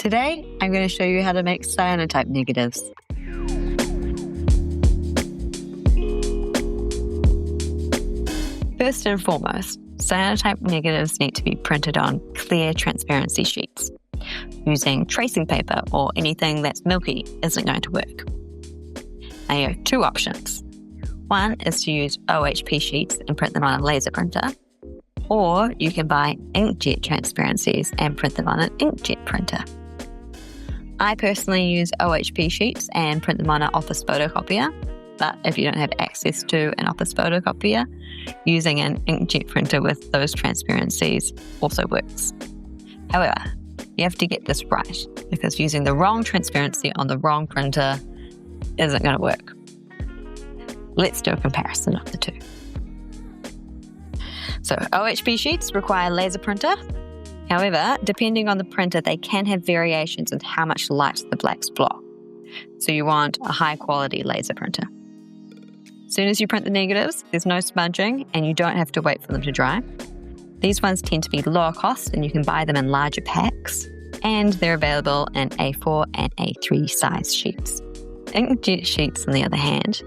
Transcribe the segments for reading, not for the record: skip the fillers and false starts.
Today, I'm going to show you how to make cyanotype negatives. First and foremost, cyanotype negatives need to be printed on clear transparency sheets. Using tracing paper or anything that's milky isn't going to work. Now you have two options. One is to use OHP sheets and print them on a laser printer, or you can buy Inkjet Transparencies and print them on an inkjet printer. I personally use OHP sheets and print them on an office photocopier, but if you don't have access to an office photocopier, using an inkjet printer with those transparencies also works. However, you have to get this right, because using the wrong transparency on the wrong printer isn't going to work. Let's do a comparison of the two. So OHP sheets require a laser printer. However, depending on the printer, they can have variations in how much light the blacks block. So you want a high quality laser printer. As soon as you print the negatives, there's no smudging and you don't have to wait for them to dry. These ones tend to be lower cost and you can buy them in larger packs, and they're available in A4 and A3 size sheets. Inkjet sheets, on the other hand,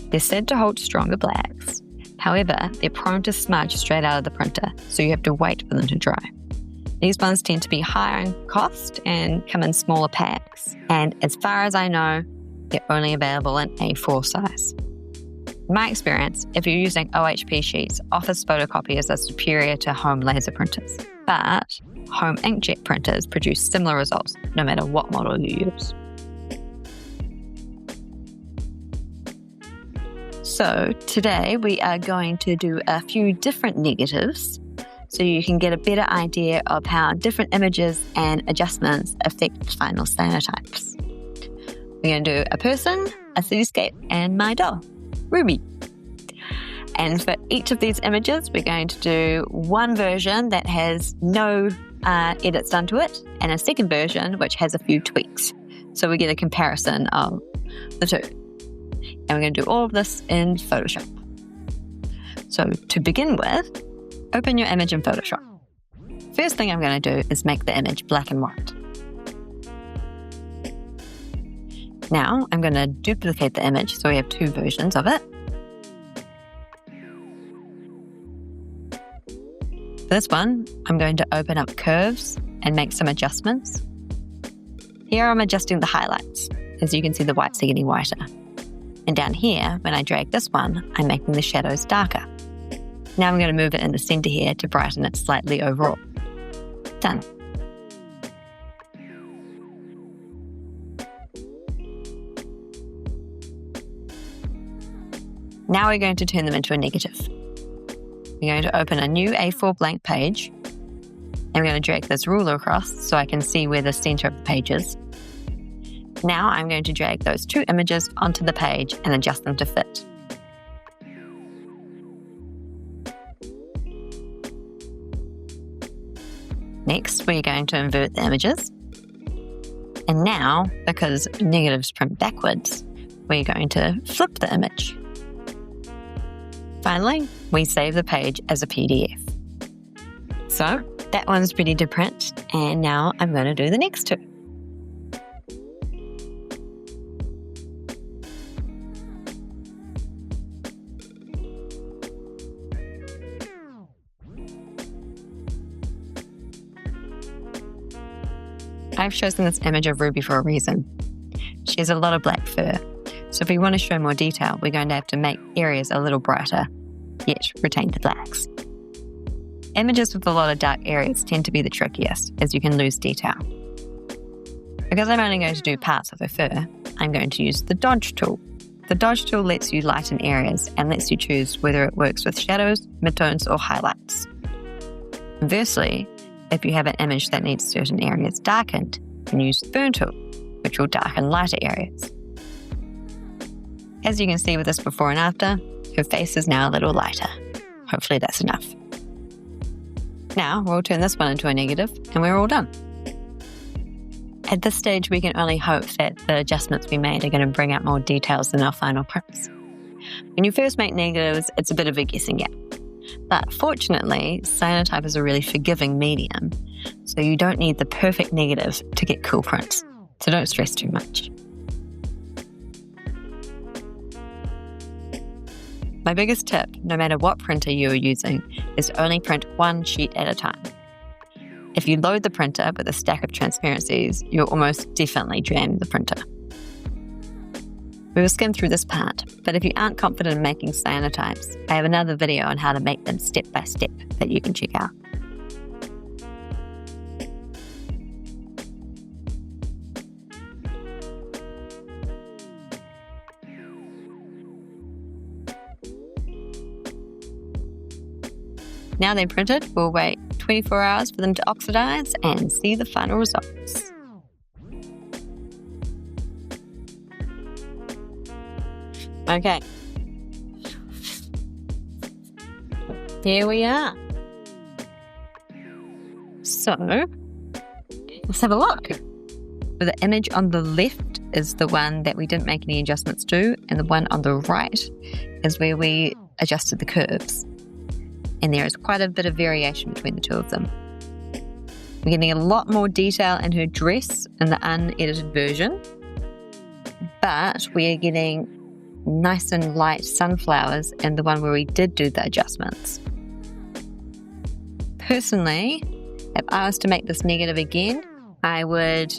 they're said to hold stronger blacks. However, they're prone to smudge straight out of the printer, so you have to wait for them to dry. These ones tend to be higher in cost and come in smaller packs, and as far as I know, they're only available in A4 size. In my experience, if you're using OHP sheets, office photocopiers are superior to home laser printers, but home inkjet printers produce similar results no matter what model you use. So today we are going to do a few different negatives so you can get a better idea of how different images and adjustments affect final cyanotypes. We're going to do a person, a cityscape, and my doll, Ruby. And for each of these images, we're going to do one version that has no edits done to it, and a second version which has a few tweaks. So we get a comparison of the two. And we're going to do all of this in Photoshop. So to begin with, open your image in Photoshop. First thing I'm going to do is make the image black and white. Now I'm going to duplicate the image so we have two versions of it. For this one, I'm going to open up curves and make some adjustments. Here I'm adjusting the highlights. As you can see, the whites are getting whiter. And down here, when I drag this one, I'm making the shadows darker. Now I'm going to move it in the center here to brighten it slightly overall. Done. Now we're going to turn them into a negative. We're going to open a new A4 blank page, and we're going to drag this ruler across so I can see where the center of the page is. Now I'm going to drag those two images onto the page and adjust them to fit. Next, we're going to invert the images. And now, because negatives print backwards, we're going to flip the image. Finally, we save the page as a PDF. So that one's ready to print, and now I'm going to do the next two. I've chosen this image of Ruby for a reason. She has a lot of black fur, so if we want to show more detail, we're going to have to make areas a little brighter, yet retain the blacks. Images with a lot of dark areas tend to be the trickiest, as you can lose detail. Because I'm only going to do parts of her fur, I'm going to use the Dodge tool. The Dodge tool lets you lighten areas and lets you choose whether it works with shadows, midtones, or highlights. Conversely, if you have an image that needs certain areas darkened, you can use the Burn tool, which will darken lighter areas. As you can see with this before and after, her face is now a little lighter. Hopefully that's enough. Now we'll turn this one into a negative and we're all done. At this stage, we can only hope that the adjustments we made are going to bring out more details in our final prints. When you first make negatives, it's a bit of a guessing game. But fortunately, Cyanotype is a really forgiving medium, so you don't need the perfect negative to get cool prints. So don't stress too much. My biggest tip, no matter what printer you are using, is to only print one sheet at a time. If you load the printer with a stack of transparencies, you'll almost definitely jam the printer. We will skim through this part, but if you aren't confident in making cyanotypes, I have another video on how to make them step by step that you can check out. Now they're printed, we'll wait 24 hours for them to oxidize and see the final results. Okay, here we are. So, let's have a look. The image on the left is the one that we didn't make any adjustments to, and the one on the right is where we adjusted the curves. And there is quite a bit of variation between the two of them. We're getting a lot more detail in her dress in the unedited version, but we are getting nice and light sunflowers in the one where we did do the adjustments. Personally, if I was to make this negative again, I would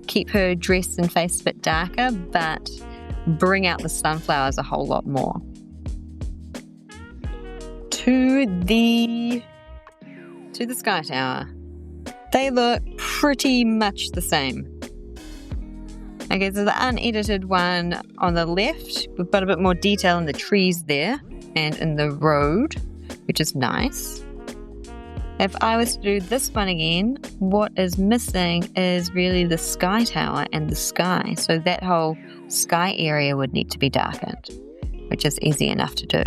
keep her dress and face a bit darker, but bring out the sunflowers a whole lot more. To the sky tower. They look pretty much the same. Okay, so the unedited one on the left, we've got a bit more detail in the trees there and in the road, which is nice. If I was to do this one again, what is missing is really the sky tower and the sky. So that whole sky area would need to be darkened, which is easy enough to do.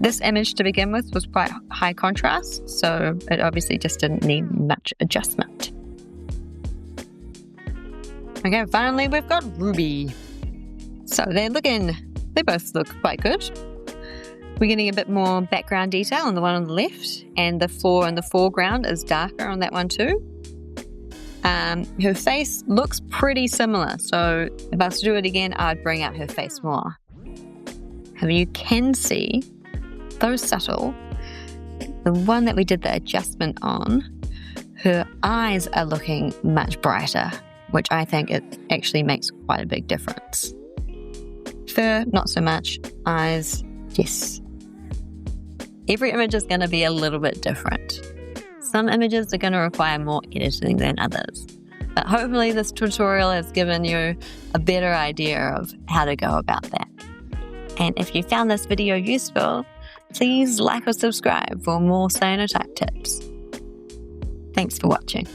This image to begin with was quite high contrast, so it obviously just didn't need much adjustment. Okay, finally we've got Ruby. So they both look quite good. We're getting a bit more background detail on the one on the left, and the floor in the foreground is darker on that one too. Her face looks pretty similar, so if I was to do it again, I'd bring out her face more. However, you can see, though subtle, the one that we did the adjustment on, her eyes are looking much brighter, which I think it actually makes quite a big difference. Fur, not so much. Eyes, yes. Every image is going to be a little bit different. Some images are going to require more editing than others. But hopefully this tutorial has given you a better idea of how to go about that. And if you found this video useful, please like or subscribe for more cyanotype tips. Thanks for watching.